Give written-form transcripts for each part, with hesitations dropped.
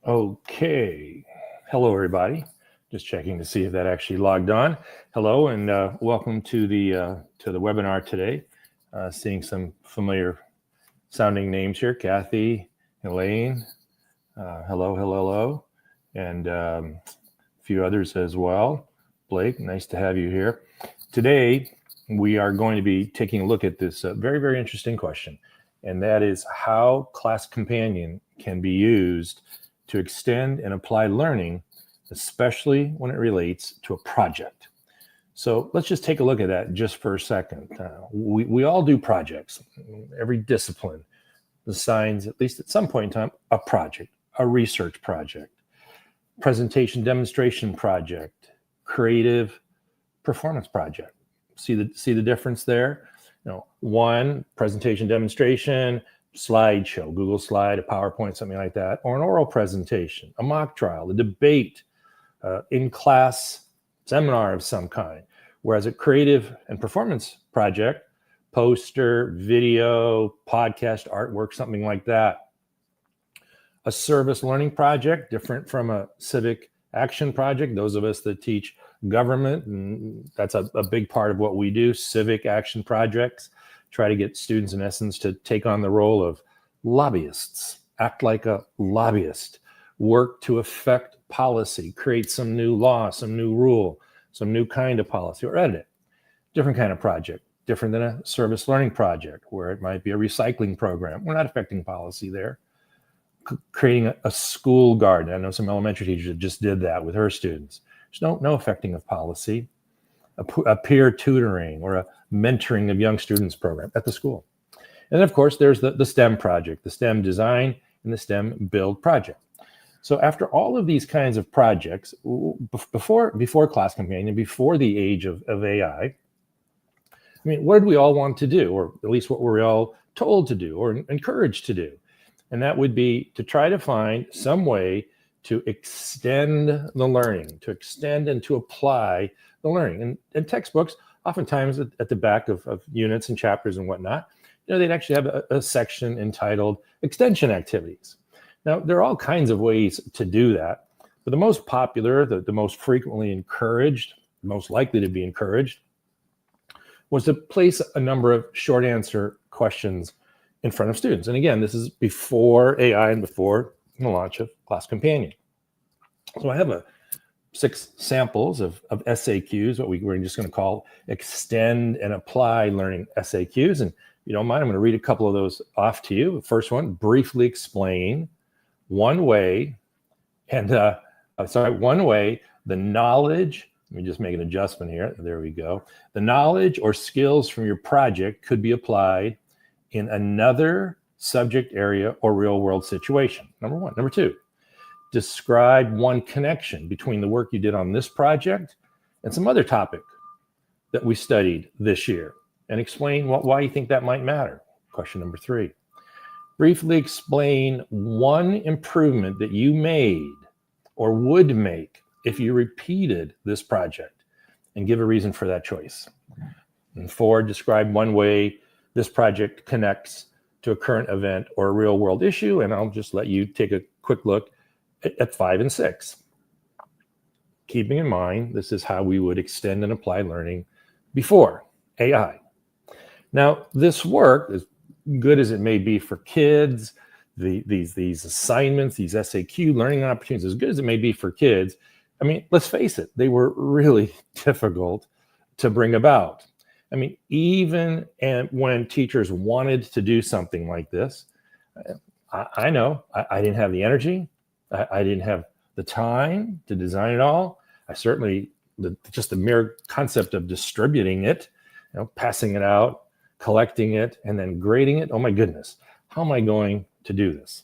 Okay. Hello, everybody. Just checking to see if that actually logged on. Hello, and welcome to the webinar today. Seeing some familiar sounding names here: Kathy, Elaine. Hello, hello, and a few others as well. Blake, nice to have you here. Today, we are going to be taking a look at this very, very interesting question, and that is how Class Companion can be used to extend and apply learning, especially when it relates to a project. So let's just take a look at that just for a second. We all do projects. Every discipline assigns, at least at some point in time, a project, a research project, presentation demonstration project, creative performance project. See the difference there? One presentation demonstration, slideshow, Google Slide, a PowerPoint, something like that, or an oral presentation, a mock trial, a debate, in-class seminar of some kind. Whereas a creative and performance project, poster, video, podcast, artwork, something like that. A service learning project, different from a civic action project. Those of us that teach government, and that's a big part of what we do, civic action projects. Try to get students, in essence, to take on the role of lobbyists, act like a lobbyist, work to affect policy, create some new law, some new rule, some new kind of policy, or edit it. Different kind of project, different than a service learning project, where it might be a recycling program. We're not affecting policy there. Creating a school garden. I know some elementary teachers that just did that with her students. There's no affecting of policy. A peer tutoring or a mentoring of young students program at the school. And then, of course, there's the STEM project, the STEM design and the STEM build project. So after all of these kinds of projects, before Class Companion, before the age of AI, I mean, what did we all want to do, or at least what were we all told to do or encouraged to do? And that would be to try to find some way to extend the learning, to extend and to apply the learning. And textbooks, oftentimes at the back of units and chapters and whatnot, they'd actually have a section entitled Extension Activities. Now, there are all kinds of ways to do that, but the most popular, the most frequently encouraged, most likely to be encouraged, was to place a number of short answer questions in front of students. And again, this is before AI and before the launch of Class Companion. So I have 6 samples of SAQs, what we're just going to call extend and apply learning SAQs. And if you don't mind, I'm going to read a couple of those off to you. The first one, briefly explain one way the knowledge, let me just make an adjustment here. There we go. The knowledge or skills from your project could be applied in another subject area or real world situation. Number 1. Number 2, describe one connection between the work you did on this project and some other topic that we studied this year, and explain why you think that might matter. Question number 3, briefly explain one improvement that you made or would make if you repeated this project, and give a reason for that choice. And 4, describe one way this project connects to a current event or a real world issue. And I'll just let you take a quick look at 5 and 6. Keeping in mind, this is how we would extend and apply learning before AI. Now, this work, as good as it may be for kids, these assignments, these SAQ learning opportunities, as good as it may be for kids, I mean, let's face it, they were really difficult to bring about. I mean, even when teachers wanted to do something like this, I know I didn't have the energy. I didn't have the time to design it all. I certainly, just the mere concept of distributing it, passing it out, collecting it, and then grading it. Oh my goodness, how am I going to do this?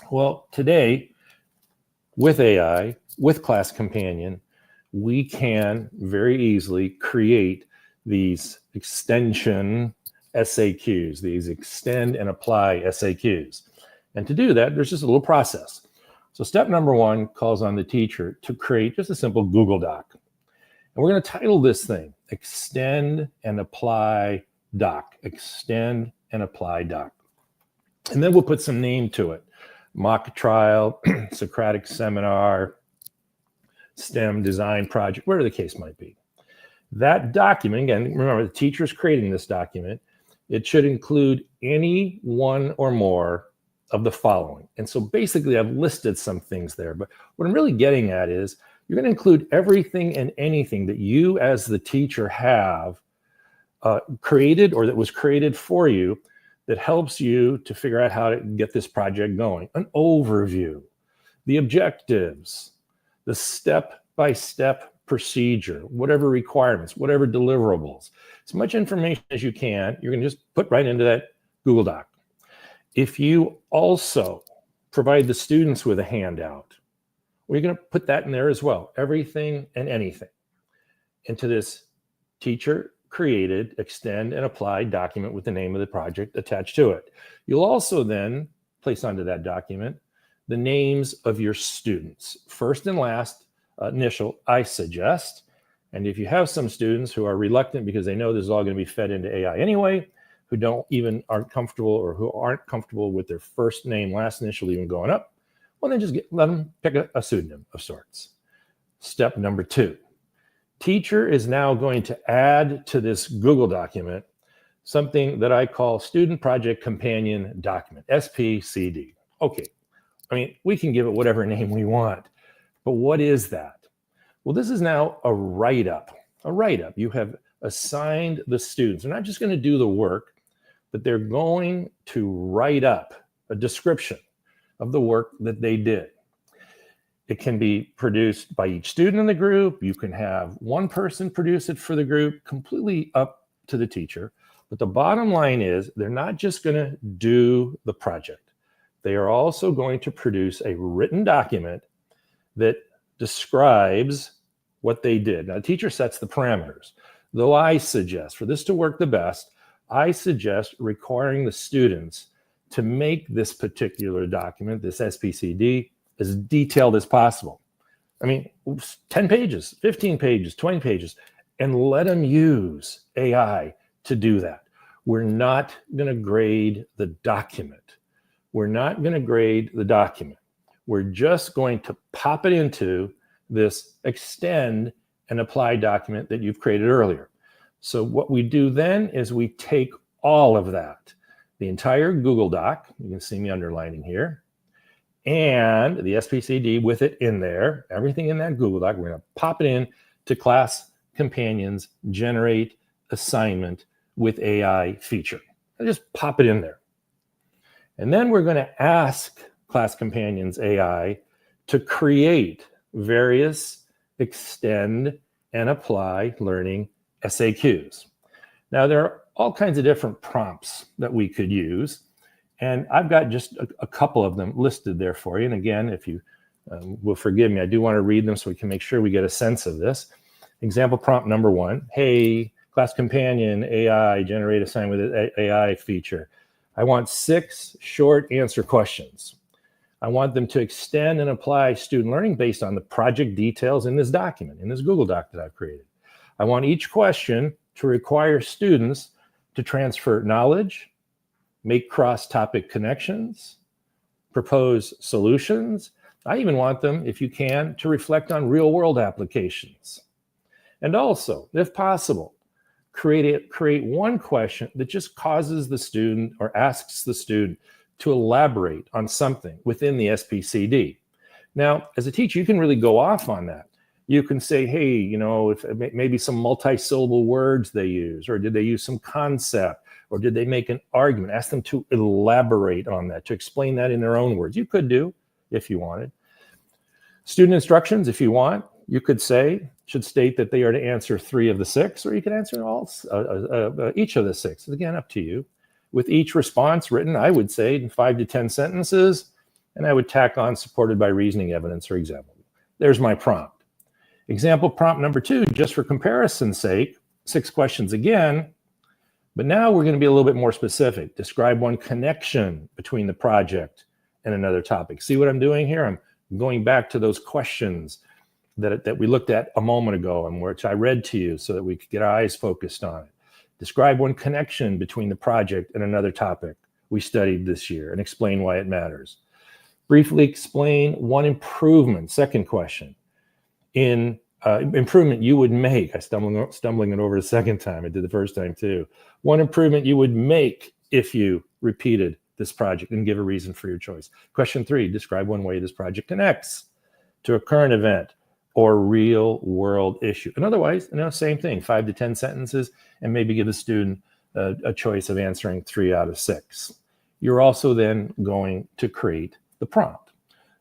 Well, today, with AI, with Class Companion, we can very easily create these extension SAQs, these extend and apply SAQs. And to do that, there's just a little process. So step number 1 calls on the teacher to create just a simple Google Doc. And we're going to title this thing, Extend and Apply Doc, Extend and Apply Doc. And then we'll put some name to it. mock trial, Socratic seminar, STEM design project, whatever the case might be. That document, again, remember the teacher's creating this document, it should include any one or more of the following. And so basically I've listed some things there, but what I'm really getting at is you're going to include everything and anything that you as the teacher have created or that was created for you that helps you to figure out how to get this project going. An overview, the objectives, the step-by-step procedure, whatever requirements, whatever deliverables, as much information as you can, you're going to just put right into that Google Doc. If you also provide the students with a handout, we're going to put that in there as well, everything and anything, into this teacher created, extend, and apply document with the name of the project attached to it. You'll also then place onto that document the names of your students, first and last initial, I suggest. And if you have some students who are reluctant because they know this is all going to be fed into AI anyway, who aren't comfortable or who aren't comfortable with their first name, last initial even going up, well, then just let them pick a pseudonym of sorts. Step number 2. Teacher is now going to add to this Google document something that I call Student Project Companion Document, SPCD. Okay, I mean, we can give it whatever name we want, but what is that? Well, this is now a write-up. A write-up. You have assigned the students. They're not just going to do the work, but they're going to write up a description of the work that they did. It can be produced by each student in the group. You can have one person produce it for the group, completely up to the teacher. But the bottom line is they're not just going to do the project. They are also going to produce a written document that describes what they did. Now, the teacher sets the parameters. Though I suggest, for this to work the best, I suggest requiring the students to make this particular document, this SPCD, as detailed as possible. I mean, 10 pages, 15 pages, 20 pages, and let them use AI to do that. We're not going to grade the document. We're not going to grade the document. We're just going to pop it into this extend and apply document that you've created earlier. So what we do then is we take all of that, the entire Google Doc, you can see me underlining here, and the SPCD with it in there, everything in that Google Doc, we're going to pop it in to Class Companions Generate Assignment with AI feature. I'll just pop it in there. And then we're going to ask Class Companions AI to create various extend and apply learning SAQs. Now, there are all kinds of different prompts that we could use. And I've got just a couple of them listed there for you. And again, if you will forgive me, I do want to read them so we can make sure we get a sense of this. Example prompt number 1, hey, Class Companion AI, generate assignment with AI feature. I want 6 short answer questions. I want them to extend and apply student learning based on the project details in this document, in this Google Doc that I've created. I want each question to require students to transfer knowledge, make cross-topic connections, propose solutions. I even want them, if you can, to reflect on real-world applications. And also, if possible, create one question that just causes the student or asks the student to elaborate on something within the SPCD. Now, as a teacher, you can really go off on that. You can say, hey, you know, if maybe some multi-syllable words they use, or did they use some concept, or did they make an argument? Ask them to elaborate on that, to explain that in their own words. You could do, if you wanted. Student instructions, if you want, you could say, should state that they are to answer 3 of the 6, or you could answer each of the 6. Again, up to you. With each response written, I would say in 5 to 10 sentences, and I would tack on supported by reasoning evidence or example. There's my prompt. Example prompt number 2, just for comparison's sake, 6 questions again, but now we're going to be a little bit more specific. Describe one connection between the project and another topic. See what I'm doing here? I'm going back to those questions that we looked at a moment ago and which I read to you so that we could get our eyes focused on it. Describe one connection between the project and another topic we studied this year and explain why it matters. Briefly explain one improvement. Second question. In improvement you would make. I stumbling it over the second time. I did the first time too. One improvement you would make if you repeated this project, and give a reason for your choice. Question 3, describe one way this project connects to a current event or real world issue. And otherwise, same thing, 5 to 10 sentences, and maybe give the student a choice of answering 3 out of 6. You're also then going to create the prompt.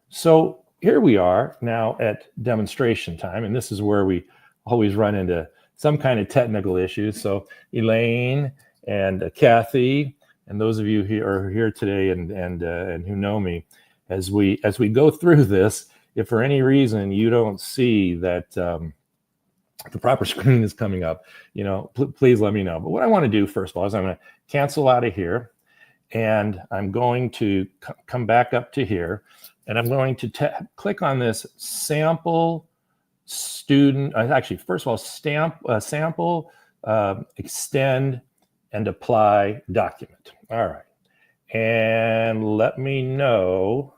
So here we are now at demonstration time, and this is where we always run into some kind of technical issues. So Elaine and Kathy, and those of you who are here today and who know me, as we go through this, if for any reason you don't see that the proper screen is coming up, please let me know. But what I want to do first of all is I'm going to cancel out of here, and I'm going to come back up to here, and I'm going to click on this sample student. Actually, first of all, sample, extend, and apply document. All right. And let me know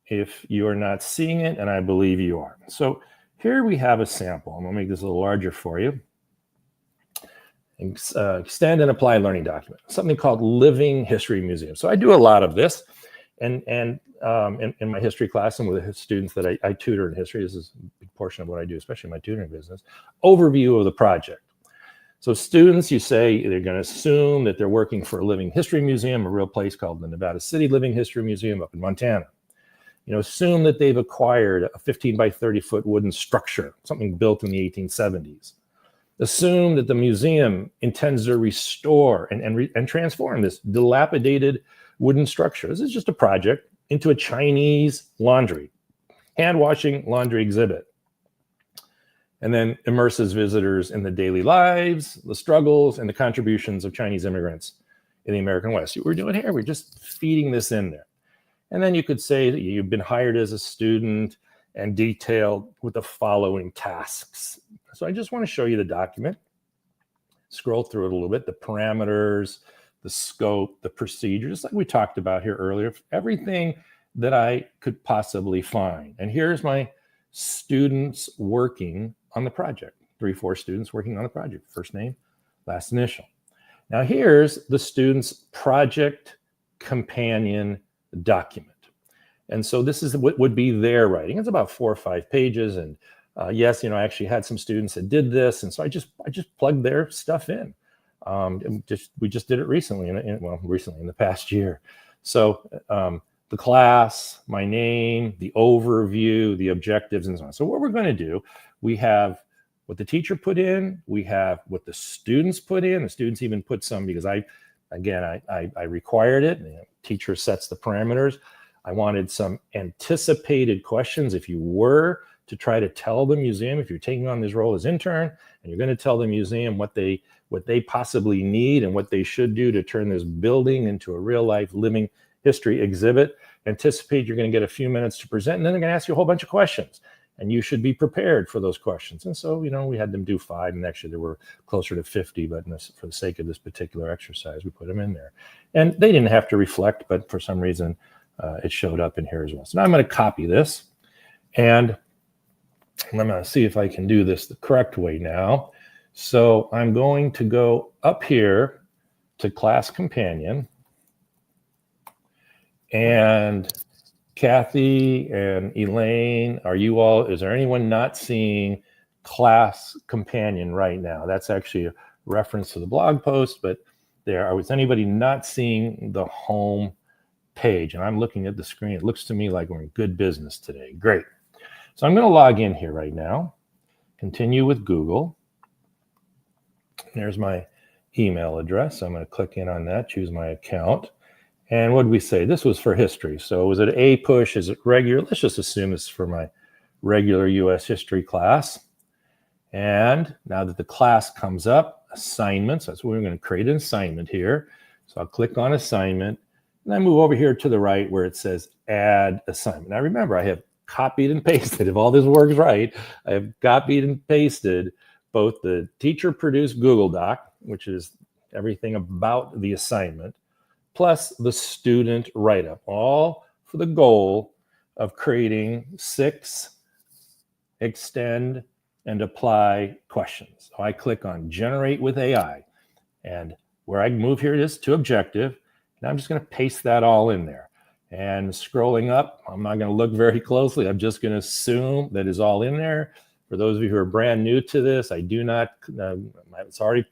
if you are not seeing it, and I believe you are. So here we have a sample. I'm going to make this a little larger for you. Extend and apply learning document, something called Living History Museum. So I do a lot of this, and in my history class and with the students that I tutor in history. This is a big portion of what I do, especially in my tutoring business. Overview of the project. So students, you say they're going to assume that they're working for a living history museum, a real place called the Nevada City Living History Museum up in Montana. Assume that they've acquired a 15 by 30 foot wooden structure, something built in the 1870s. Assume that the museum intends to restore and transform this dilapidated wooden structure. This is just a project into a Chinese laundry, hand-washing laundry exhibit. And then immerses visitors in the daily lives, the struggles, and the contributions of Chinese immigrants in the American West. See what we're doing here? We're just feeding this in there. And then you could say that you've been hired as a student and detailed with the following tasks. So I just want to show you the document. Scroll through it a little bit, the parameters, the scope, the procedure, just like we talked about here earlier, everything that I could possibly find. And here's my students working on the project, 3-4 students working on the project, first name, last initial. Now here's the student's project companion document. And so this is what would be their writing. It's about 4 or 5 pages. And yes, I actually had some students that did this. And so I just plugged their stuff in. We just did it recently, recently in the past year. So the class, my name, the overview, the objectives, and so on. So what we're going to do, we have what the teacher put in, we have what the students put in. The students even put some, because I required it. The teacher sets the parameters. I wanted some anticipated questions. If you were to try to tell the museum, if you're taking on this role as intern, and you're going to tell the museum what they possibly need and what they should do to turn this building into a real life living history exhibit, anticipate you're going to get a few minutes to present, and then they're going to ask you a whole bunch of questions, and you should be prepared for those questions. And so, we had them do 5, and actually there were closer to 50, but for the sake of this particular exercise, we put them in there. And they didn't have to reflect, but for some reason, it showed up in here as well. So now I'm going to copy this, and I'm going to see if I can do this the correct way now. So I'm going to go up here to Class Companion, and Kathy and Elaine, is there anyone not seeing Class Companion right now? That's actually a reference to the blog post, but is anybody not seeing the home page? And I'm looking at the screen. It looks to me like we're in good business today. Great. So I'm going to log in here right now, continue with Google. There's my email address. I'm going to click in on that, choose my account. And what did we say? This was for history. So was it a push? Is it regular? Let's just assume it's for my regular U.S. history class. And now that the class comes up, assignments, that's what we're going to create an assignment here. So I'll click on assignment, and I move over here to the right where it says add assignment. Now remember, I have copied and pasted. If all this works right, I have copied and pasted both the teacher produced Google Doc, which is everything about the assignment, plus the student write-up, all for the goal of creating 6 extend and apply questions. So I click on generate with AI, and where I move here is to objective, and I'm just going to paste that all in there. And scrolling up, I'm not going to look very closely. I'm just going to assume that is all in there. For those of you who are brand new to this, I do not, it's already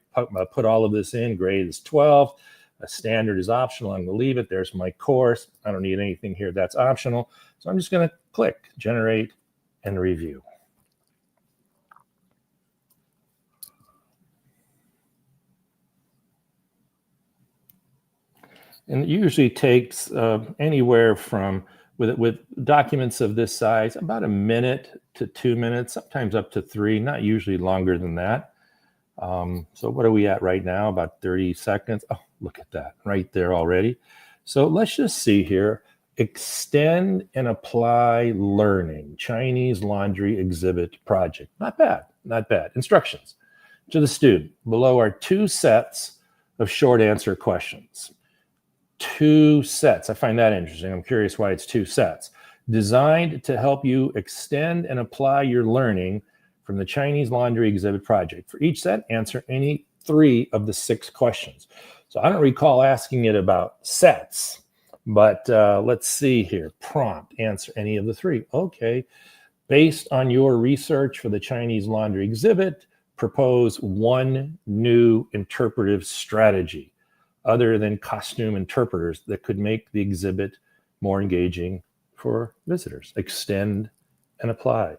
put all of this in. Grade is 12. A standard is optional. I'm going to leave it. There's my course. I don't need anything here that's optional. So I'm just going to click generate and review. And it usually takes anywhere from, with documents of this size, about 1 minute to 2 minutes, sometimes up to 3, not usually longer than that. So what are we at right now? About 30 seconds. Oh, look at that right there already. So let's just see here. Extend and apply learning, Chinese laundry exhibit project. Not bad, not bad. Instructions to the student. Below are 2 sets of short answer questions. 2 sets. I find that interesting. I'm curious why it's 2 sets. Designed to help you extend and apply your learning from the Chinese laundry exhibit project. For each set, answer any 3 of the 6 questions. So I don't recall asking it about sets, but let's see here. Prompt, answer any of the 3. Okay. Based on your research for the Chinese laundry exhibit, propose 1 new interpretive strategy other than costume interpreters that could make the exhibit more engaging for visitors. Extend and apply.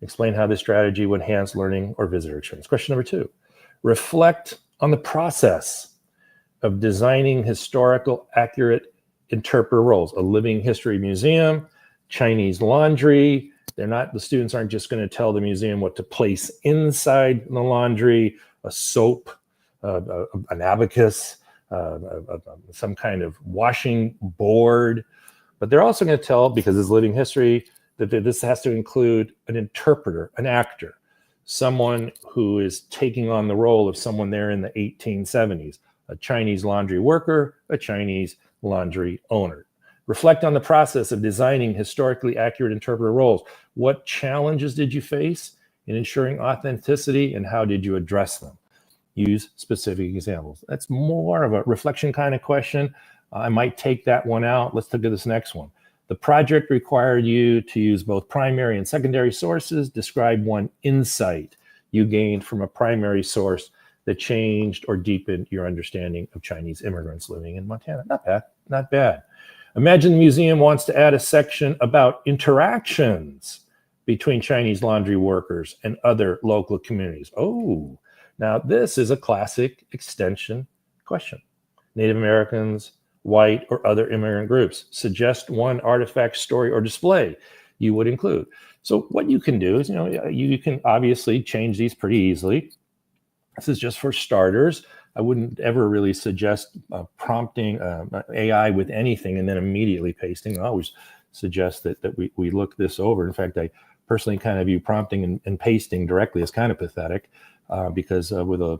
Explain how this strategy would enhance learning or visitor experience. Question number 2, reflect on the process of designing historical accurate interpreter roles. A living history museum, Chinese laundry. The students aren't just going to tell the museum what to place inside the laundry, a soap, an abacus, some kind of washing board, but they're also going to tell, because it's living history, that this has to include an interpreter, an actor, someone who is taking on the role of someone there in the 1870s, a Chinese laundry worker, a Chinese laundry owner. Reflect on the process of designing historically accurate interpreter roles. What challenges did you face in ensuring authenticity, and how did you address them? Use specific examples. That's more of a reflection kind of question. I might take that one out. Let's look at this next one. The project required you to use both primary and secondary sources. Describe 1 insight you gained from a primary source that changed or deepened your understanding of Chinese immigrants living in Montana. Not bad, not bad. Imagine the museum wants to add a section about interactions between Chinese laundry workers and other local communities. Oh, now this is a classic extension question. Native Americans, white, or other immigrant groups. Suggest 1 artifact, story, or display you would include. So what you can do is, you can obviously change these pretty easily. This is just for starters. I wouldn't ever really suggest prompting AI with anything and then immediately pasting. I always suggest that we look this over. In fact, I personally kind of view prompting and pasting directly as kind of pathetic because with a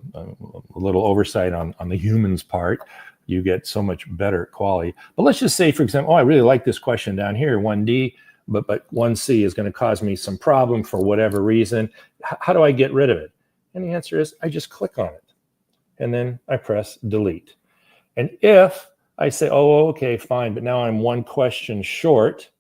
little oversight on the human's part, you get so much better quality. But let's just say, for example, I really like this question down here, 1D, but 1C is going to cause me some problem for whatever reason. How do I get rid of it? And the answer is I just click on it and then I press delete. And if I say, oh, okay, fine, but now I'm 1 question short,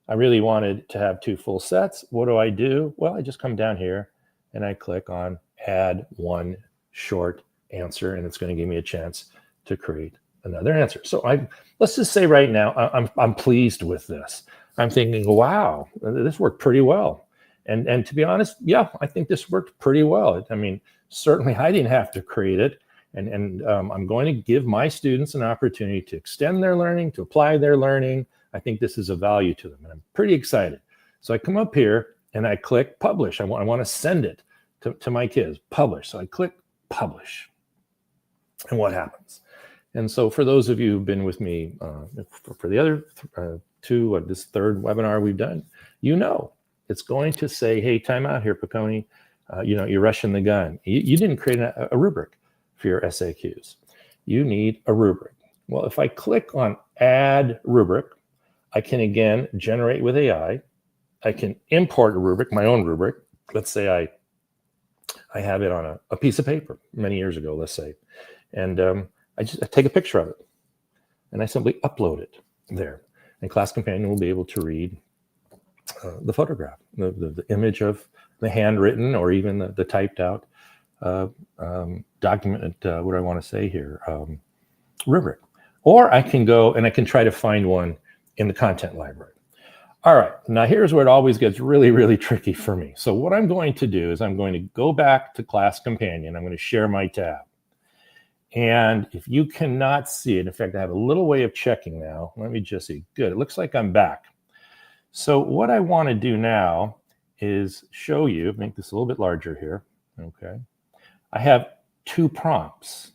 I really wanted to have 2 full sets. What do? Well, I just come down here and I click on add 1 short answer, and it's going to give me a chance to create another answer. So let's just say right now, I'm pleased with this. I'm thinking, wow, this worked pretty well. And to be honest, yeah, I think this worked pretty well. I mean, certainly I didn't have to create it. And I'm going to give my students an opportunity to extend their learning, to apply their learning. I think this is a value to them, and I'm pretty excited. So I come up here and I click publish. I want to send it to my kids, publish. So I click publish. And what happens? And so for those of you who've been with me for the other 2, this 3rd webinar we've done, it's going to say, hey, time out here, Paccone. You're rushing the gun. You didn't create a rubric for your SAQs. You need a rubric. Well, if I click on add rubric, I can again generate with AI. I can import a rubric, my own rubric. Let's say I have it on a piece of paper many years ago, let's say. And I take a picture of it and I simply upload it there. And Class Companion will be able to read the photograph, the image of the handwritten or even the typed out document, what do I want to say here, rubric. Or I can go and I can try to find one in the content library. All right, now here's where it always gets really, really tricky for me. So what I'm going to do is I'm going to go back to Class Companion. I'm going to share my tab. And if you cannot see it, in fact, I have a little way of checking now. Let me just see. Good, it looks like I'm back. So what I want to do now is show you, make this a little bit larger here, okay? I have 2 prompts,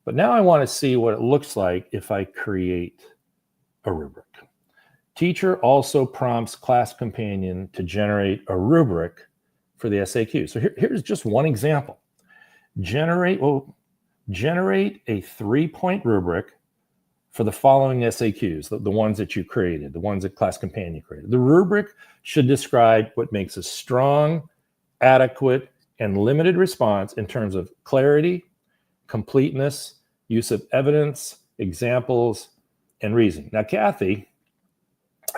but now I want to see what it looks like if I create a rubric. Teacher also prompts Class Companion to generate a rubric for the SAQ. So here's just one example. Generate a 3-point rubric for the following SAQs, the ones that you created, the ones that Class Companion created. The rubric should describe what makes a strong, adequate, and limited response in terms of clarity, completeness, use of evidence, examples, and reasoning. Now, Kathy,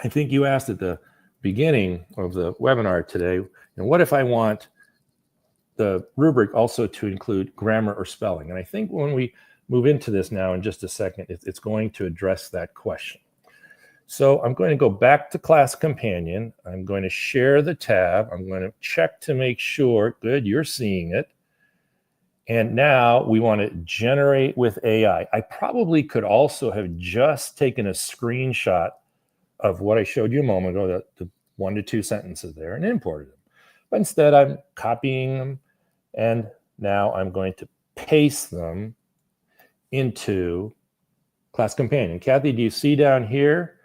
I think you asked at the beginning of the webinar today, what if I want the rubric also to include grammar or spelling? And I think when we move into this now in just a second, it's going to address that question. So I'm going to go back to Class Companion. I'm going to share the tab. I'm going to check to make sure, good, you're seeing it. And now we want to generate with AI. I probably could also have just taken a screenshot of what I showed you a moment ago, the 1 to 2 sentences there, and imported them. But instead, I'm copying them, and now I'm going to paste them into Class Companion. Kathy, do you see down here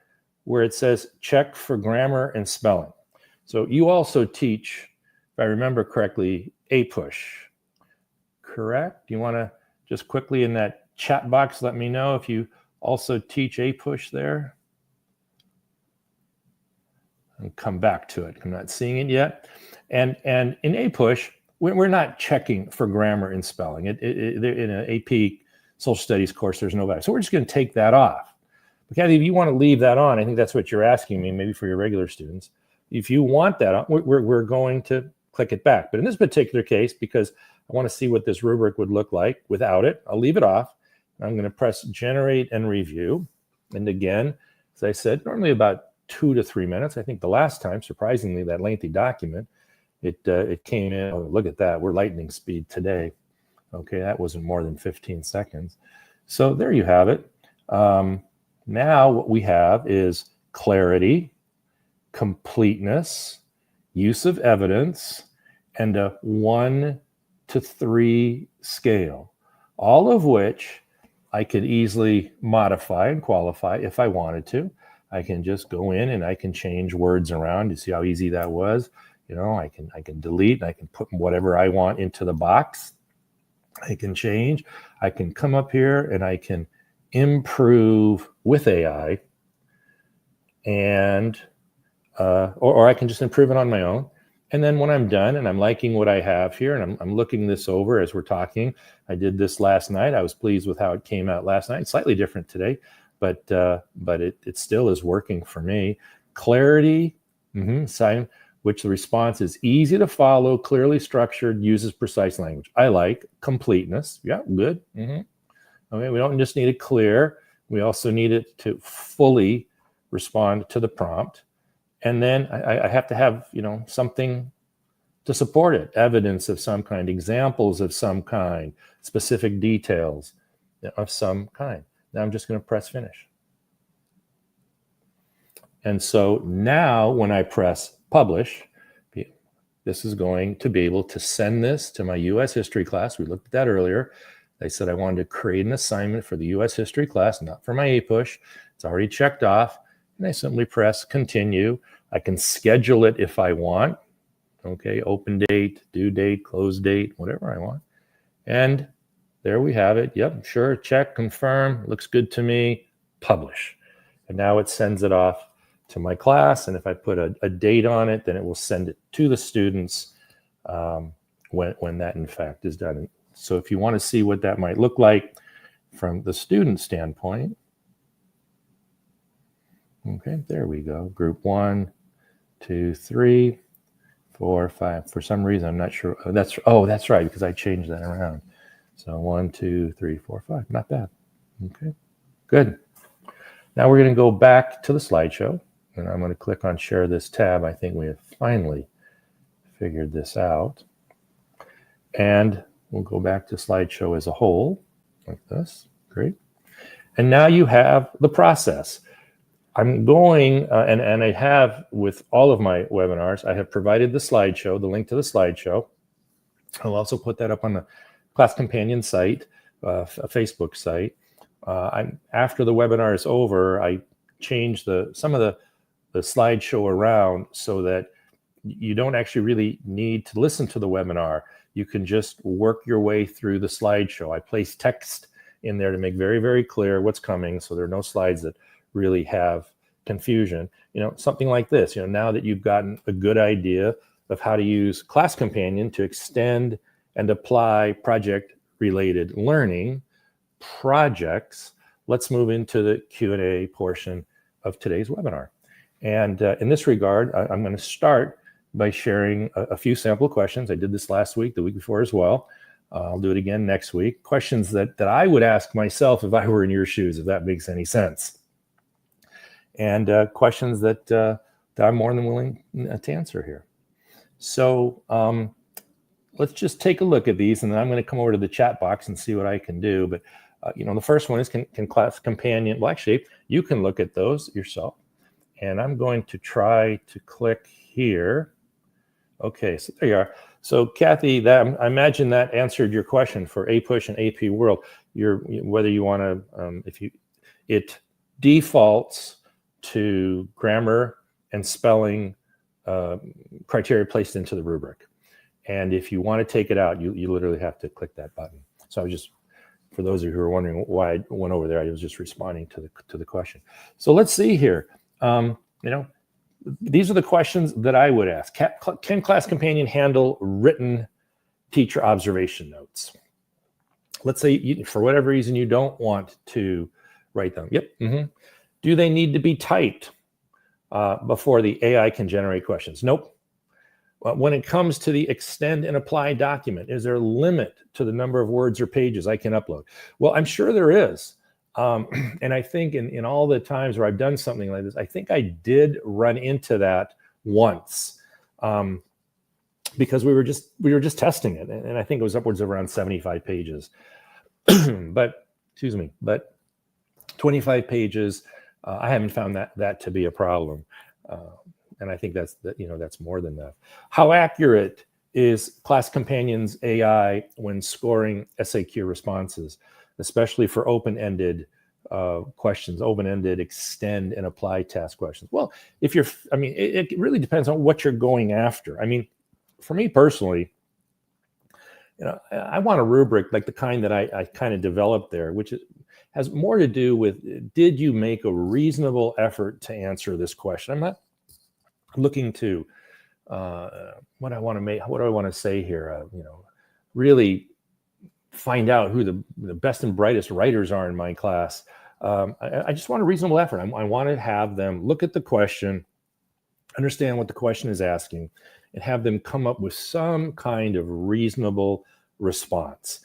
where it says check for grammar and spelling? So you also teach, if I remember correctly, APUSH, correct? Do you want to just quickly in that chat box let me know if you also teach APUSH there? And come back to it. I'm not seeing it yet. And in APUSH, we're not checking for grammar and spelling. In an AP social studies course, there's no value. So we're just going to take that off. But Kathy, if you want to leave that on, I think that's what you're asking me, maybe for your regular students. If you want that on, we're going to click it back. But in this particular case, because I want to see what this rubric would look like without it, I'll leave it off. I'm going to press Generate and Review. And again, as I said, normally about 2 to 3 minutes. I think the last time, surprisingly, that lengthy document, it came in. Oh, look at that. We're lightning speed today. Okay, that wasn't more than 15 seconds. So there you have it. Now what we have is clarity, completeness, use of evidence, and a 1 to 3 scale, all of which I could easily modify and qualify if I wanted to. I can just go in and I can change words around. You see how easy that was? I can delete and I can put whatever I want into the box. I can change. I can come up here and I can improve with AI, and or I can just improve it on my own. And then when I'm done and I'm liking what I have here and I'm looking this over as we're talking, I did this last night. I was pleased with how it came out last night. It's slightly different today, but it still is working for me. Clarity, sign, which the response is easy to follow, clearly structured, uses precise language. I like completeness. Yeah, good. Okay, we don't just need it clear. We also need it to fully respond to the prompt. And then I have to have, something to support it, evidence of some kind, examples of some kind, specific details of some kind. Now I'm just going to press finish. And so now when I press publish, this is going to be able to send this to my US history class. We looked at that earlier. I said I wanted to create an assignment for the US history class, not for my APUSH. It's already checked off. And I simply press continue. I can schedule it if I want. Okay, open date, due date, close date, whatever I want. And there we have it. Yep, sure, check, confirm, looks good to me, publish. And now it sends it off to my class, and if I put a date on it, then it will send it to the students when that in fact is done. So if you want to see what that might look like from the student standpoint, okay, there we go. Group 1, 2, 3, 4, 5. For some reason, I'm not sure. That's right, because I changed that around. So 1, 2, 3, 4, 5. Not bad. Okay, good. Now we're going to go back to the slideshow, and I'm going to click on Share This tab. I think we have finally figured this out. And we'll go back to slideshow as a whole, like this. Great. And now you have the process. I'm going, and I have with all of my webinars, I have provided the slideshow, the link to the slideshow. I'll also put that up on the Class Companion site, a Facebook site. After the webinar is over, I changed some of the slideshow around so that you don't actually really need to listen to the webinar. You can just work your way through the slideshow. I place text in there to make very, very clear what's coming, so there are no slides that really have confusion. Something like this. Now that you've gotten a good idea of how to use Class Companion to extend and apply project-related learning projects, let's move into the Q&A portion of today's webinar. And in this regard, I'm going to start by sharing a few sample questions. I did this last week, the week before as well. I'll do it again next week. Questions that I would ask myself if I were in your shoes, if that makes any sense. And questions that I'm more than willing to answer here. So let's just take a look at these, and then I'm going to come over to the chat box and see what I can do. But the first one is, can Class Companion, well, actually, you can look at those yourself. And I'm going to try to click here. Okay, so there you are. So Kathy, I imagine that answered your question for APUSH and AP World. Whether you want to, it defaults to grammar and spelling criteria placed into the rubric. And if you want to take it out, you literally have to click that button. So I was just, for those of you who are wondering why I went over there, I was just responding to the question. So let's see here. These are the questions that I would ask. Can Class Companion handle written teacher observation notes? Let's say for whatever reason you don't want to write them. Yep. Mm-hmm. Do they need to be typed before the AI can generate questions? Nope. When it comes to the extend and apply document, is there a limit to the number of words or pages I can upload? Well, I'm sure there is. And I think in all the times where I've done something like this, I think I did run into that once because we were just testing it. And I think it was upwards of around 75 pages. but 25 pages, I haven't found that to be a problem. And I think that's more than enough. How accurate is Class Companion's AI when scoring SAQ responses, especially for open-ended questions, open-ended extend and apply task questions? Well, it really depends on what you're going after. For me personally, I want a rubric like the kind that I kind of developed there, which has more to do with, did you make a reasonable effort to answer this question? I'm not looking to what do I want to say here? Really find out who the best and brightest writers are in my class. I just want a reasonable effort. I want to have them look at the question, understand what the question is asking, and have them come up with some kind of reasonable response.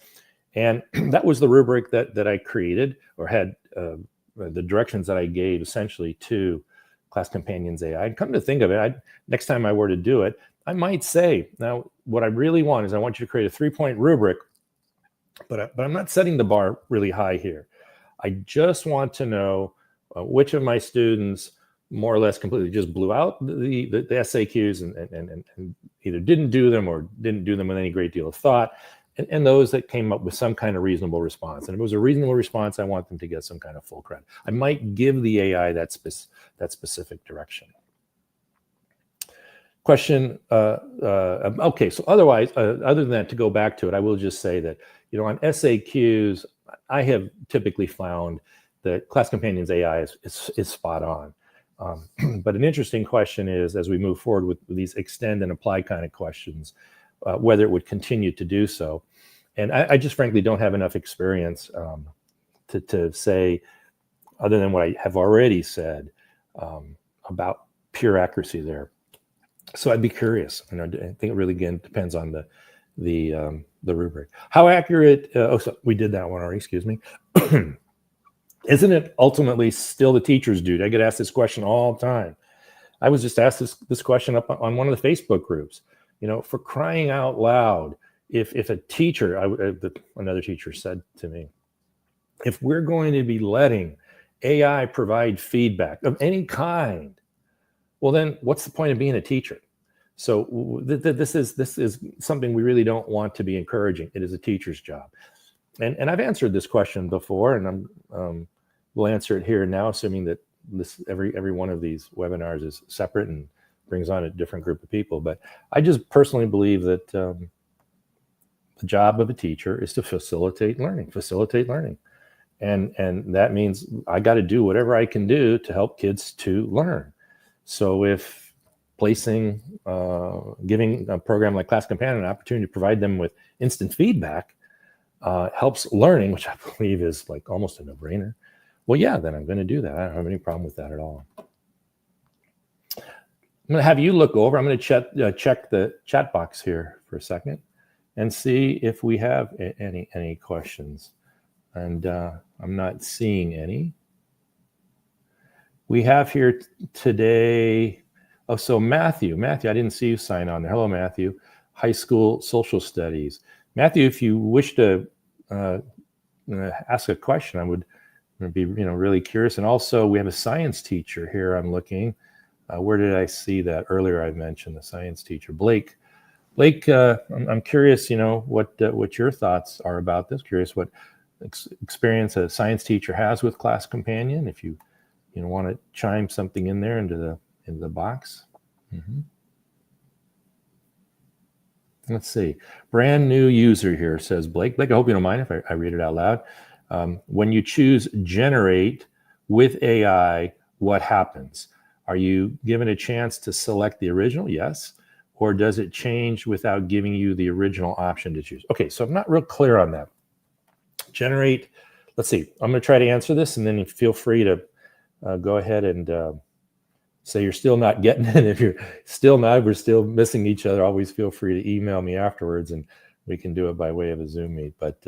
And that was the rubric that I created, or had the directions that I gave essentially to Class Companion's AI. And come to think of it, next time I were to do it, I might say, now what I really want is I want you to create a 3-point rubric, but I'm not setting the bar really high here. I just want to know which of my students more or less completely just blew out the SAQs and either didn't do them or didn't do them with any great deal of thought, and those that came up with some kind of reasonable response. And if it was a reasonable response, I want them to get some kind of full credit. I might give the AI that specific direction. Question, okay, so otherwise, other than that, to go back to it, I will just say that, on SAQs, I have typically found that Class Companion's AI is spot on. But an interesting question is, as we move forward with these extend and apply kind of questions, whether it would continue to do so. And I just frankly don't have enough experience to say, other than what I have already said, about pure accuracy there. So I'd be curious. I think it really, again, depends on the rubric. How accurate? So we did that one already. Excuse me. Isn't it ultimately still the teacher's duty? I get asked this question all the time. I was just asked this question up on one of the Facebook groups. For crying out loud, if a teacher, another teacher said to me, if we're going to be letting AI provide feedback of any kind, well, then what's the point of being a teacher? So this is something we really don't want to be encouraging. It is a teacher's job. And I've answered this question before, and we'll answer it here now, assuming that every one of these webinars is separate and brings on a different group of people. But I just personally believe that the job of a teacher is to facilitate learning. And that means I got to do whatever I can do to help kids to learn. So if giving a program like Class Companion an opportunity to provide them with instant feedback helps learning, which I believe is like almost a no-brainer, well, yeah, then I'm going to do that. I don't have any problem with that at all. I'm going to have you look over. I'm going to check the chat box here for a second and see if we have any questions. And I'm not seeing any. We have here today. Oh, so Matthew, I didn't see you sign on there. Hello, Matthew. High school social studies. Matthew, if you wish to ask a question, I would be really curious. And also, we have a science teacher here. I'm looking. Where did I see that earlier? I mentioned the science teacher, Blake. Blake, I'm curious. What your thoughts are about this. Curious what experience a science teacher has with Class Companion. If you want to chime something in there into the box. Mm-hmm. Let's see. Brand new user here, says Blake. Blake, I hope you don't mind if I read it out loud. When you choose generate with AI, what happens? Are you given a chance to select the original? Yes. Or does it change without giving you the original option to choose? Okay, so I'm not real clear on that. Generate, let's see. I'm going to try to answer this, and then feel free to go ahead and say you're still not getting it. If you're still not, we're still missing each other, always feel free to email me afterwards, and we can do it by way of a Zoom meet. But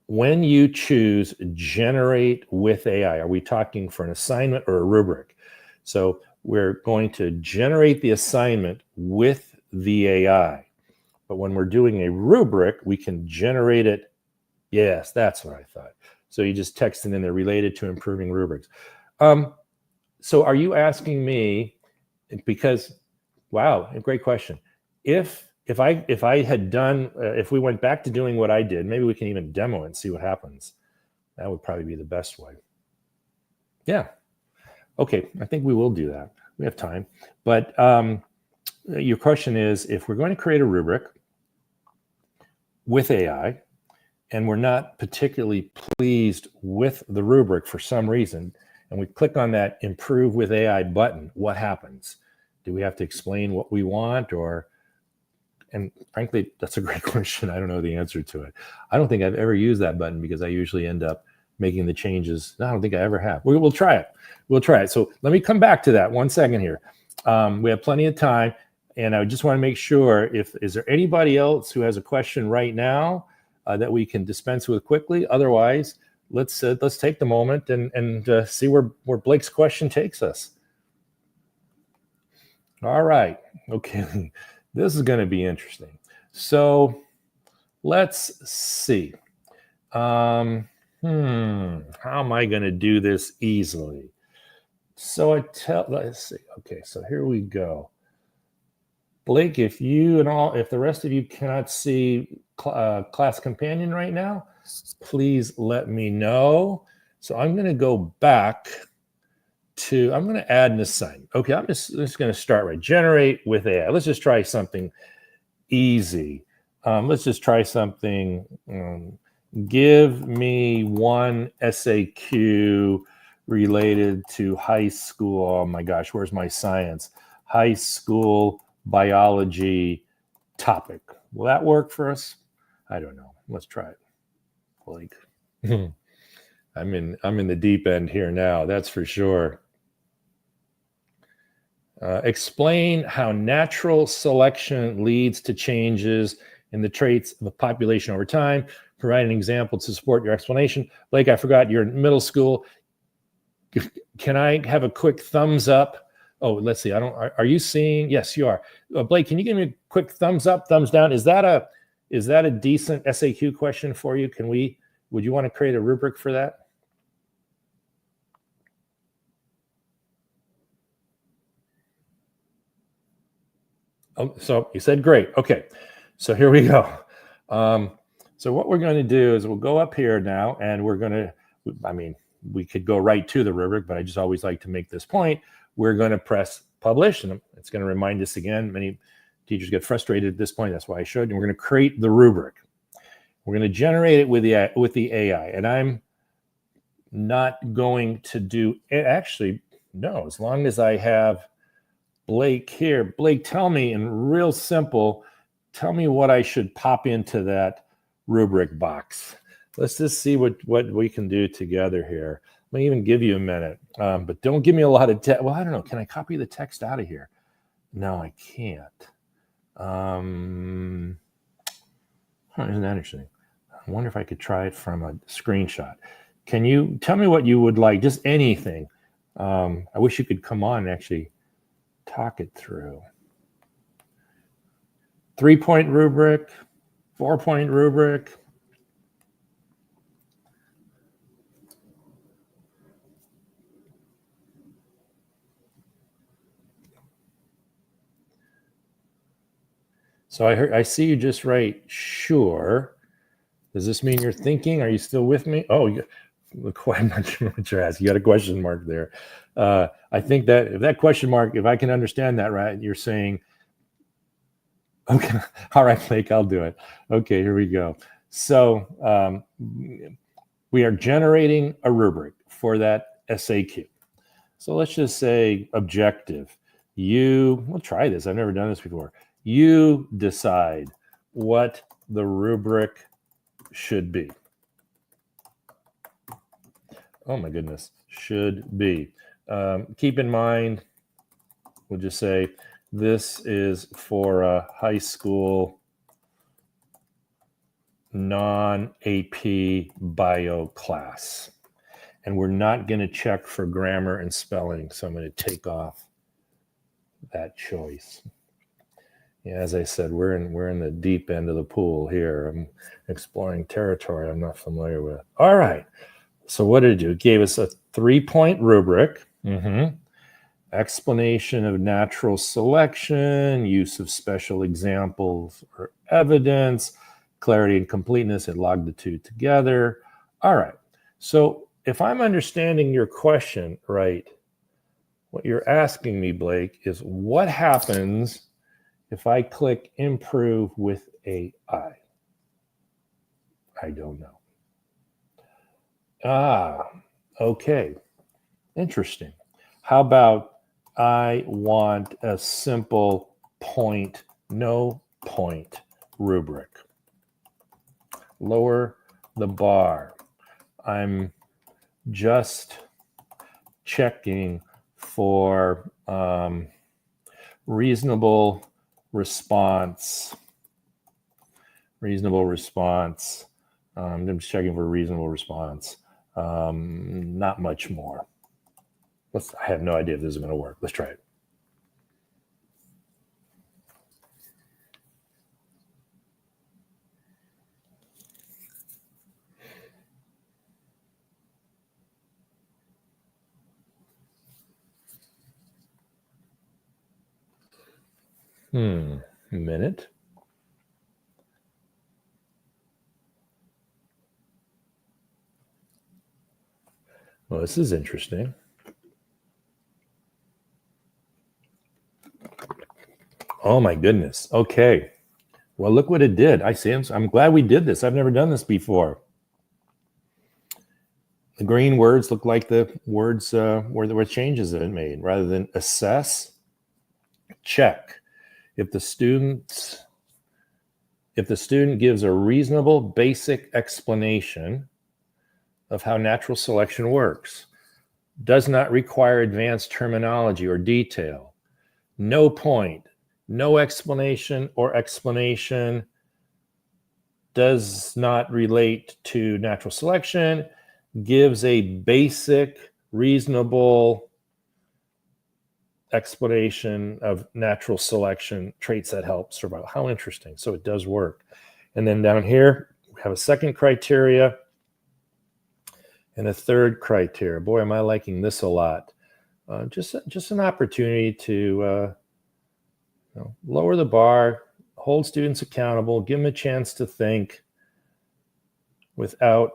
when you choose generate with AI, are we talking for an assignment or a rubric? So we're going to generate the assignment with the AI. But when we're doing a rubric, we can generate it. Yes, that's what I thought. So you just text it in there, related to improving rubrics. So are you asking me, because, wow, a great question. If we went back to doing what I did, maybe we can even demo it and see what happens. That would probably be the best way. Yeah. Okay, I think we will do that. We have time. But your question is, if we're going to create a rubric with AI, and we're not particularly pleased with the rubric for some reason, and we click on that Improve with AI button, what happens? Do we have to explain what we want? And frankly, that's a great question. I don't know the answer to it. I don't think I've ever used that button because I usually end up making the changes. I don't think I ever have. We'll try it. We'll try it. So let me come back to that 1 second here. We have plenty of time, and I just want to make sure, is there anybody else who has a question right now that we can dispense with quickly? Otherwise, let's take the moment and see where Blake's question takes us. All right. Okay. This is going to be interesting. So let's see. How am I going to do this easily? So let's see. Okay, so here we go. Blake, if the rest of you cannot see Class Companion right now, please let me know. So I'm going to go back to, I'm going to add an assignment. Okay, I'm just going to start right. Generate with AI. Let's just try something easy. Let's just try something. Give me one SAQ related to high school. Oh my gosh, where's my science? High school biology topic. Will that work for us? I don't know. Let's try it. Blake. I'm in the deep end here now, that's for sure. Explain how natural selection leads to changes in the traits of a population over time. Provide an example to support your explanation. Blake, I forgot you're in middle school. Can I have a quick thumbs up? Oh, let's see. Are you seeing? Yes, you are. Blake, can you give me a quick thumbs up, thumbs down? Is that a decent SAQ question for you? Would you want to create a rubric for that? Oh, so you said great. Okay, so here we go. So what we're going to do is we'll go up here now, and we're going to, we could go right to the rubric, but I just always like to make this point. We're going to press publish, and it's going to remind us again. Many teachers get frustrated at this point. That's why I showed you. We're going to create the rubric. We're going to generate it with the AI, and I'm not going to do it. Actually, no, as long as I have Blake here. Blake, tell me in real simple, tell me what I should pop into that rubric box. Let's just see what we can do together here. Let me even give you a minute, but don't give me a lot of text. Well, I don't know. Can I copy the text out of here? No, I can't. Isn't that interesting? I wonder if I could try it from a screenshot. Can you tell me what you would like? Just anything. I wish you could come on and actually talk it through. 3-point rubric, 4-point rubric. So I see you just write sure. Does this mean you're thinking? Are you still with me? Oh, I'm not sure what you're asking. You got a question mark there. I think that if that question mark, if I can understand that right, you're saying, okay, all right, Blake, I'll do it. Okay, here we go. So we are generating a rubric for that SAQ. So let's just say objective. We'll try this. I've never done this before. You decide what the rubric should be. Oh my goodness, should be. Keep in mind, we'll just say this is for a high school non-AP bio class. And we're not going to check for grammar and spelling, so I'm going to take off that choice. Yeah, as I said, we're in the deep end of the pool here. I'm exploring territory I'm not familiar with. All right. So what did it do? It gave us a 3-point rubric. Explanation of natural selection, use of special examples or evidence, clarity and completeness. It logged the two together. All right. So if I'm understanding your question right, what you're asking me, Blake, is what happens if I click improve with AI? I don't know. Okay. Interesting. How about I want a simple point, no point rubric? Lower the bar. I'm just checking for reasonable response. I'm just checking for reasonable response. Not much more. I have no idea if this is going to work. Let's try it. A minute. Well, this is interesting. Oh my goodness. Okay. Well, look what it did. I see. I'm glad we did this. I've never done this before. The green words look like the words where there were changes that it made. Rather than assess, check. If the student gives a reasonable, basic explanation of how natural selection works, does not require advanced terminology or detail, no point, no explanation or explanation, does not relate to natural selection, gives a basic, reasonable explanation of natural selection, traits that help survival. How interesting. So it does work. And then down here, we have a second criteria and a third criteria. Boy, am I liking this a lot. Just an opportunity to lower the bar, hold students accountable, give them a chance to think without,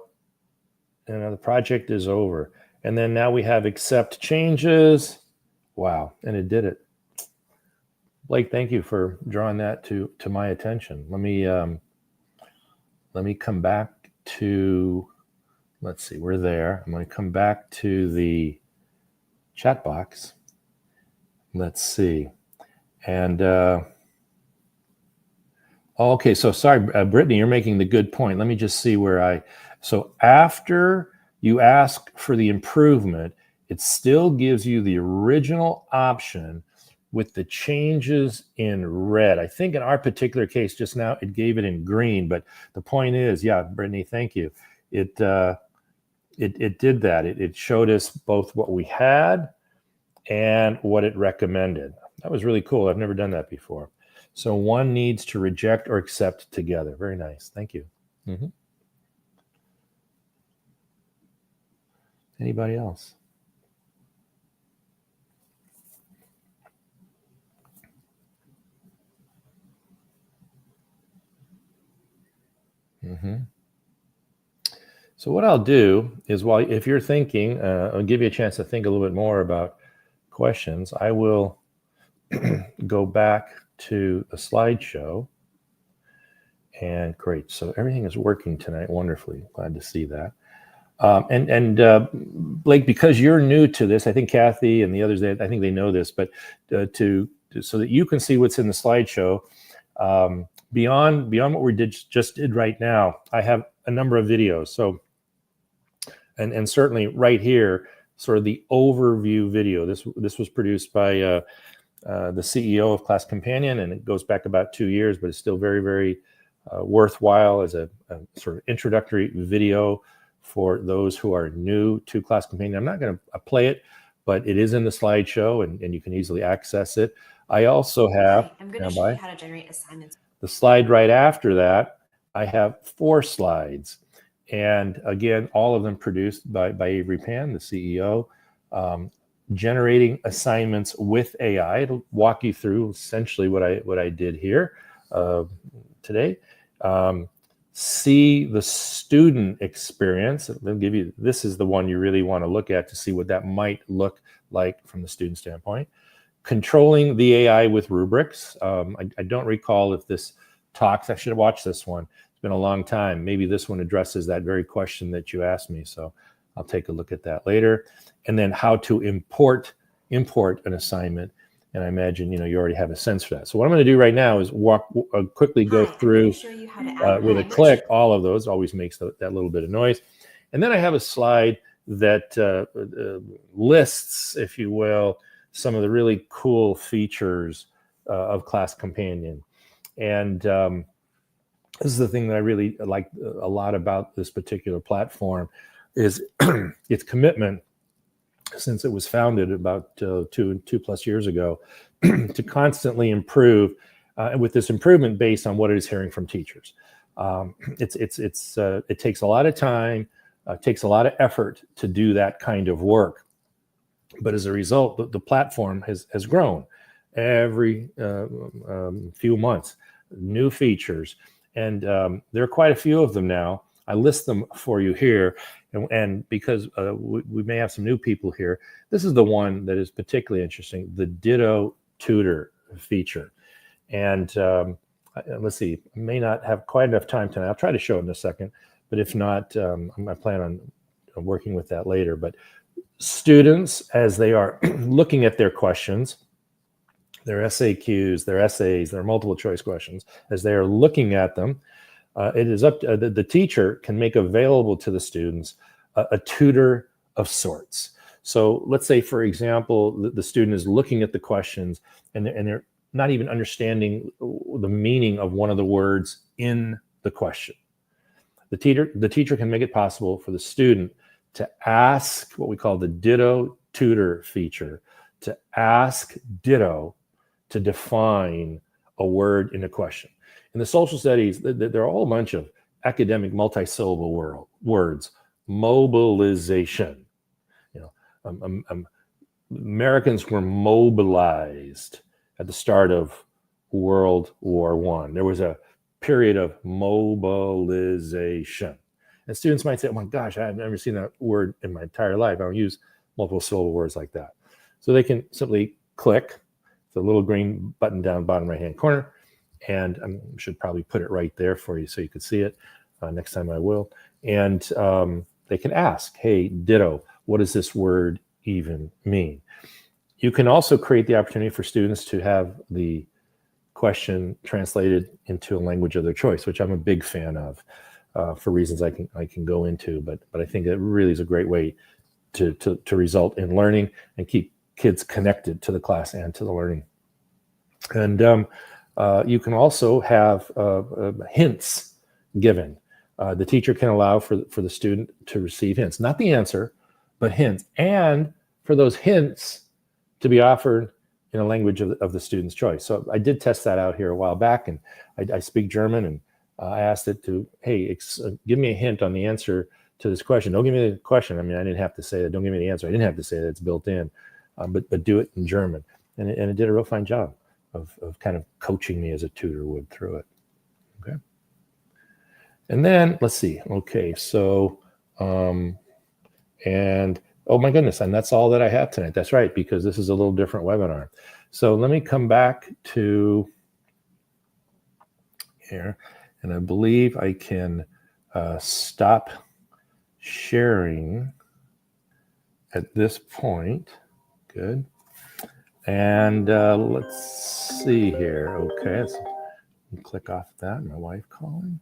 the project is over. And then now we have accept changes. Wow, and it did it. Blake, thank you for drawing that to my attention. Let me come back to, let's see, we're there. I'm going to come back to the chat box. Let's see. And okay, so sorry, Brittany, you're making the good point. Let me just see where so after you ask for the improvement, it still gives you the original option with the changes in red. I think in our particular case just now, it gave it in green, but the point is, yeah, Brittany, thank you. It did that. It showed us both what we had and what it recommended. That was really cool. I've never done that before. So one needs to reject or accept together. Very nice. Thank you. Mm-hmm. Anybody else? Mm-hmm. So what I'll do is, if you're thinking, I'll give you a chance to think a little bit more about questions. I will go back to the slideshow. And great. So everything is working tonight wonderfully. Glad to see that. Blake, because you're new to this, I think Kathy and the others, I think they know this, but so that you can see what's in the slideshow, beyond what we just did right now, I have a number of videos. So, and certainly right here, sort of the overview video. This was produced by the CEO of Class Companion, and it goes back about 2 years, but it's still very, very worthwhile as a sort of introductory video for those who are new to Class Companion. I'm not going to play it, but it is in the slideshow, and you can easily access it. I also have, I'm going to show you how to generate assignments. The slide right after that, I have 4 slides. And again, all of them produced by Avery Pan, the CEO, generating assignments with AI. It'll walk you through essentially what I did here today. See the student experience. They'll give you, this is the one you really want to look at to see what that might look like from the student standpoint. Controlling the AI with rubrics. I don't recall if this talks, I should have watched this one. It's been a long time. Maybe this one addresses that very question that you asked me. So I'll take a look at that later. And then how to import an assignment. And I imagine, you already have a sense for that. So what I'm going to do right now is quickly go through with a click. All of those always makes that little bit of noise. And then I have a slide that lists, if you will, some of the really cool features of Class Companion. And this is the thing that I really like a lot about this particular platform is its commitment, since it was founded about 2+ years ago, to constantly improve, and with this improvement based on what it is hearing from teachers. It takes a lot of time, takes a lot of effort to do that kind of work. But as a result, the platform has grown every few months, new features. And there are quite a few of them now. I list them for you here. And because we may have some new people here, this is the one that is particularly interesting, the Ditto Tutor feature. And let's see, I may not have quite enough time tonight. I'll try to show it in a second. But if not, I plan on working with that later. But students, as they are looking at their questions, their SAQs, their essays, their multiple choice questions, as they are looking at them, it is up to the teacher can make available to the students a tutor of sorts. So let's say, for example, the student is looking at the questions and they're not even understanding the meaning of one of the words in the question. The teacher can make it possible for the student to ask what we call the ditto tutor feature, to ask ditto to define a word in a question. In the social studies, there are a whole bunch of academic multisyllable words. Mobilization. Americans were mobilized at the start of World War I. There was a period of mobilization. And students might say, oh my gosh, I've never seen that word in my entire life. I don't use multiple syllable words like that. So they can simply click the little green button down bottom right hand corner, and I should probably put it right there for you so you can see it. Next time I will. And they can ask, hey, ditto, what does this word even mean? You can also create the opportunity for students to have the question translated into a language of their choice, which I'm a big fan of for reasons I can go into. But I think it really is a great way to result in learning and keep kids connected to the class and to the learning. And you can also have hints given. The teacher can allow for the student to receive hints, not the answer, but hints, and for those hints to be offered in a language of the student's choice. So I did test that out here a while back, and I speak German, and I asked it to, hey, give me a hint on the answer to this question. Don't give me the question. I mean, I didn't have to say that. Don't give me the answer. I didn't have to say that. It's built in, but do it in German. And it did a real fine job of kind of coaching me as a tutor would through it. Okay. And then let's see. Okay, so and oh my goodness, and that's all that I have tonight. That's right, because this is a little different webinar. So let me come back to here, and I believe I can stop sharing at this point. Good. And let's see here. Okay, let's click off that. My wife calling.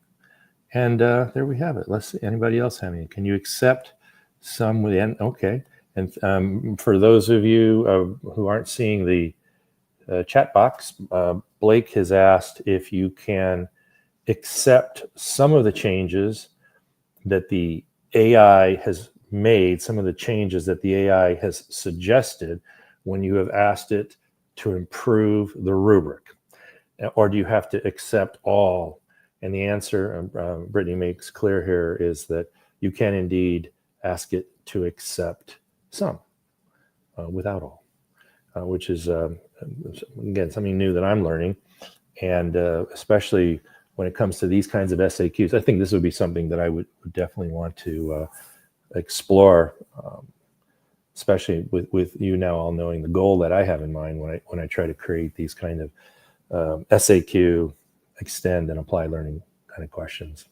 And there we have it. Let's see. Anybody else have any? Can you accept some with the end? Okay. And for those of you who aren't seeing the chat box, Blake has asked if you can accept some of the changes that the AI has made, some of the changes that the AI has suggested when you have asked it to improve the rubric. Or do you have to accept all? And the answer, Brittany makes clear here, is that you can indeed ask it to accept some without all, which is, again, something new that I'm learning. And especially when it comes to these kinds of SAQs, I think this would be something that I would definitely want to explore, especially with you now all knowing the goal that I have in mind when I try to create these kind of SAQ, extend and apply learning kind of questions.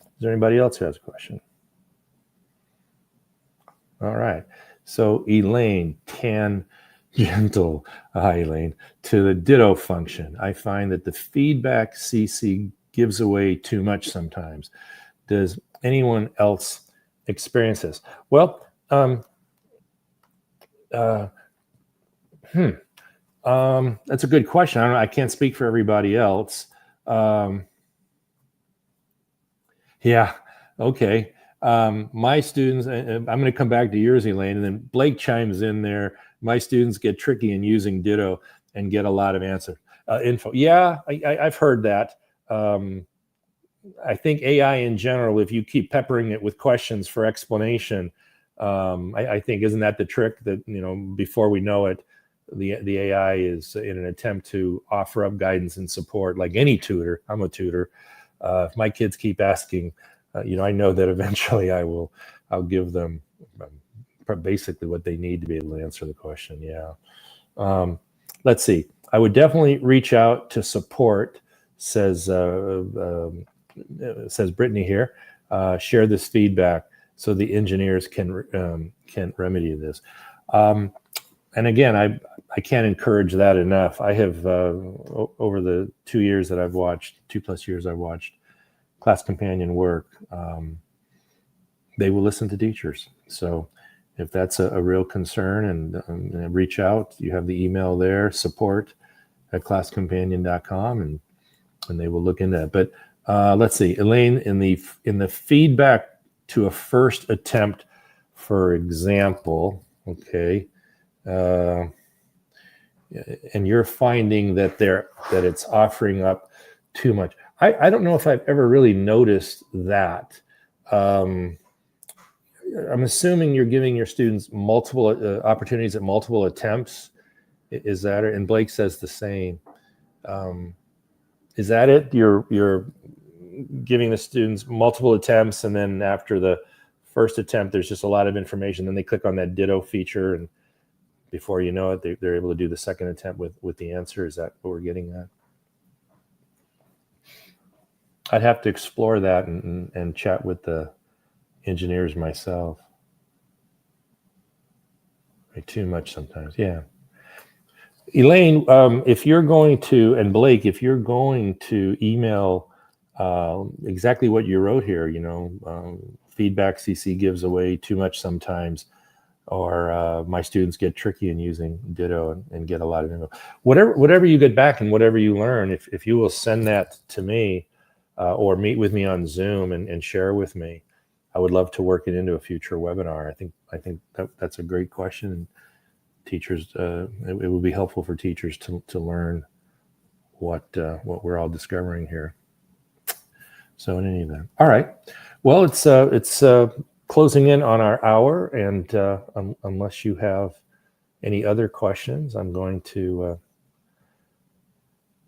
Is there anybody else who has a question? All right. So Elaine, tangential, hi Elaine, to the ditto function. I find that the feedback CC gives away too much sometimes. Does anyone else experience this? Well, that's a good question. I can't speak for everybody else. Yeah, okay. My students, I'm going to come back to yours, Elaine, and then Blake chimes in there. My students get tricky in using ditto and get a lot of info. Yeah, I've heard that. I think AI in general, if you keep peppering it with questions for explanation, I think, isn't that the trick that, before we know it, the AI is in an attempt to offer up guidance and support like any tutor. I'm a tutor. If my kids keep asking, I know that eventually I'll give them basically what they need to be able to answer the question. Yeah. Let's see. I would definitely reach out to support, says Brittany here. Share this feedback. so the engineers can remedy this. And again, I can't encourage that enough. I have over the 2 years that I've watched, 2+ years I've watched Class Companion work. They will listen to teachers. So if that's a real concern, and reach out, you have the email there, support@classcompanion.com, and they will look into that. But let's see, Elaine, in the feedback to a first attempt, for example, okay, and you're finding that it's offering up too much. I don't know if I've ever really noticed that. I'm assuming you're giving your students multiple opportunities at multiple attempts. Is that it? And Blake says the same. Is that it? You're giving the students multiple attempts, and then after the first attempt, there's just a lot of information. Then they click on that ditto feature, and before you know it, they're able to do the second attempt with the answer. Is that what we're getting at? I'd have to explore that and chat with the engineers myself. Too much sometimes, yeah. Elaine, if you're going to, and Blake, if you're going to email exactly what you wrote here, feedback CC gives away too much sometimes, or my students get tricky in using ditto and get a lot of info. Whatever you get back and whatever you learn, if you will send that to me or meet with me on Zoom and share with me, I would love to work it into a future webinar. I think that's a great question. And teachers, it would be helpful for teachers to learn what we're all discovering here. So in any event, all right. Well, it's closing in on our hour, and unless you have any other questions, I'm going to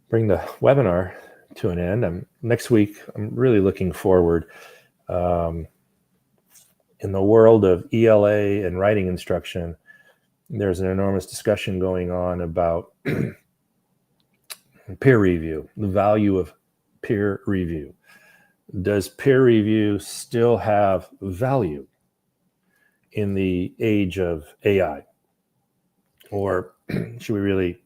bring the webinar to an end. Next week, I'm really looking forward. In the world of ELA and writing instruction, there's an enormous discussion going on about peer review, the value of peer review. Does peer review still have value in the age of AI? Or should we really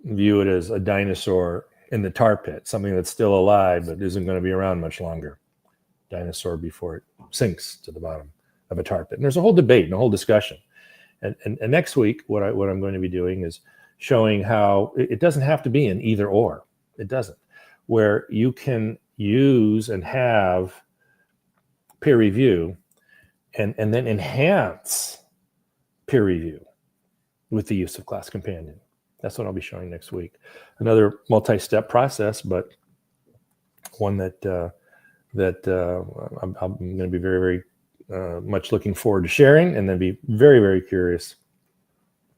view it as a dinosaur in the tar pit, something that's still alive but isn't going to be around much longer? Dinosaur before it sinks to the bottom of a tar pit. And there's a whole debate and a whole discussion. And next week, what I'm going to be doing is showing how it doesn't have to be an either or. It doesn't. Where you can use and have peer review and then enhance peer review with the use of Class Companion. That's what I'll be showing next week. Another multi-step process, but one that I'm going to be very, very much looking forward to sharing, and then be very, very curious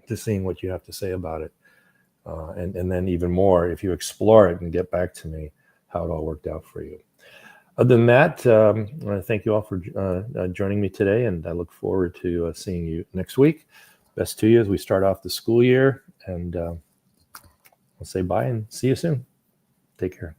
to seeing what you have to say about it. And then even more, if you explore it and get back to me how it all worked out for you. Other than that, I want to thank you all for joining me today, and I look forward to seeing you next week. Best to you as we start off the school year, and I'll say bye and see you soon. Take care.